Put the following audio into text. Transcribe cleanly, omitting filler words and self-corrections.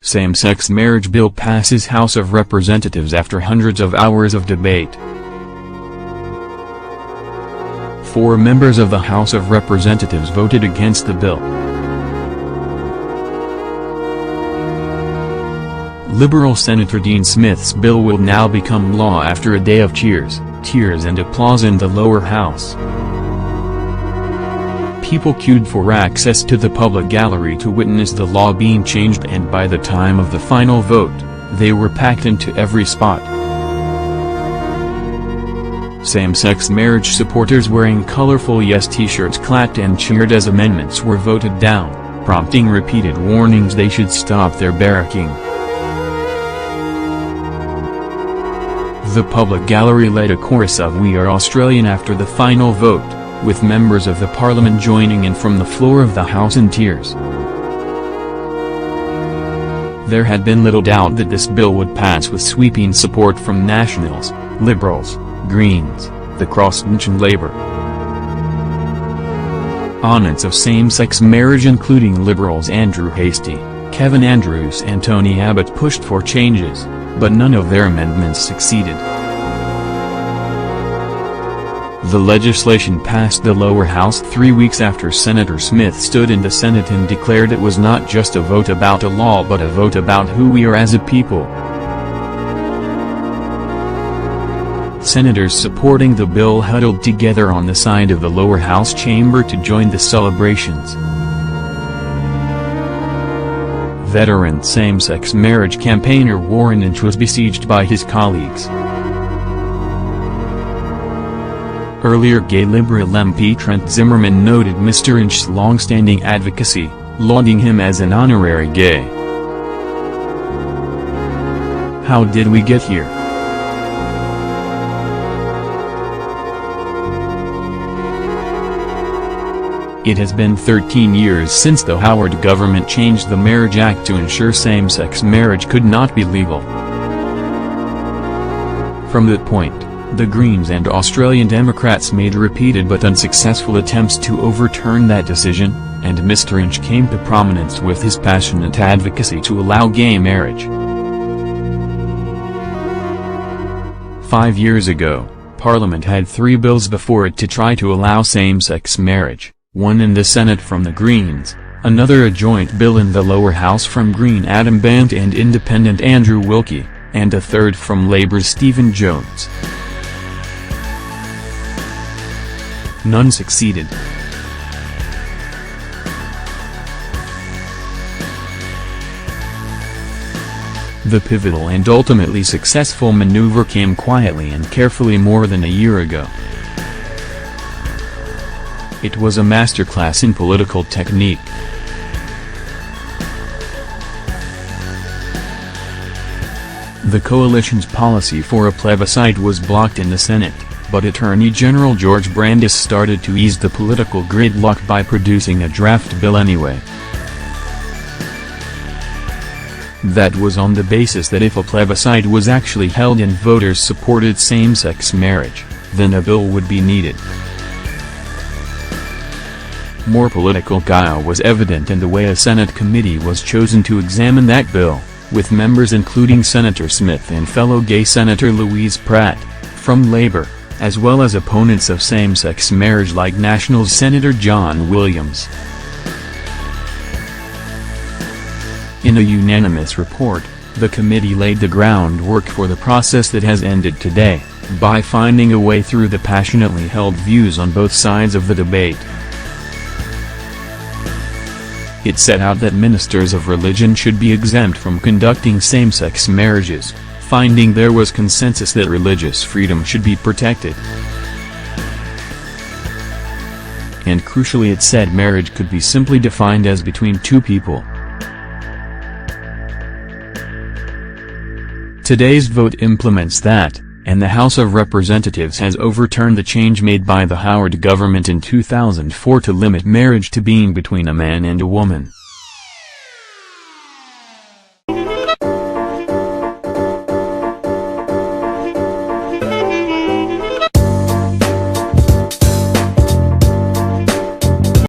Same-sex marriage bill passes House of Representatives after hundreds of hours of debate. 4 members of the House of Representatives voted against the bill. Liberal Senator Dean Smith's bill will now become law after a day of cheers, tears and applause in the lower house. People queued for access to the public gallery to witness the law being changed, and by the time of the final vote, they were packed into every spot. Same-sex marriage supporters wearing colorful Yes t-shirts clapped and cheered as amendments were voted down, prompting repeated warnings they should stop their barracking. The public gallery led a chorus of "We Are Australian" after the final vote, with members of the parliament joining in from the floor of the House in tears. There had been little doubt that this bill would pass with sweeping support from Nationals, Liberals, Greens, the Crossbench and Labour. Opponents of same-sex marriage including Liberals Andrew Hastie, Kevin Andrews and Tony Abbott pushed for changes, but none of their amendments succeeded. The legislation passed the lower house 3 weeks after Senator Smith stood in the Senate and declared it was not just a vote about a law but a vote about who we are as a people. Senators supporting the bill huddled together on the side of the lower house chamber to join the celebrations. Veteran same-sex marriage campaigner Warren Inch was besieged by his colleagues. Earlier gay Liberal MP Trent Zimmerman noted Mr. Inch's long-standing advocacy, lauding him as an honorary gay. How did we get here? It has been 13 years since the Howard government changed the Marriage Act to ensure same-sex marriage could not be legal. From that point, the Greens and Australian Democrats made repeated but unsuccessful attempts to overturn that decision, and Mr. Inch came to prominence with his passionate advocacy to allow gay marriage. 5 years ago, Parliament had 3 bills before it to try to allow same-sex marriage, one in the Senate from the Greens, another a joint bill in the lower house from Green Adam Bandt and Independent Andrew Wilkie, and a third from Labour's Stephen Jones. None succeeded. The pivotal and ultimately successful maneuver came quietly and carefully more than a year ago. It was a masterclass in political technique. The coalition's policy for a plebiscite was blocked in the Senate, but Attorney General George Brandis started to ease the political gridlock by producing a draft bill anyway. That was on the basis that if a plebiscite was actually held and voters supported same-sex marriage, then a bill would be needed. More political guile was evident in the way a Senate committee was chosen to examine that bill, with members including Senator Smith and fellow gay Senator Louise Pratt, from Labour, as well as opponents of same-sex marriage like Nationals Senator John Williams. In a unanimous report, the committee laid the groundwork for the process that has ended today, by finding a way through the passionately held views on both sides of the debate. It set out that ministers of religion should be exempt from conducting same-sex marriages, finding there was consensus that religious freedom should be protected. And crucially, it said marriage could be simply defined as between 2 people. Today's vote implements that, and the House of Representatives has overturned the change made by the Howard government in 2004 to limit marriage to being between a man and a woman.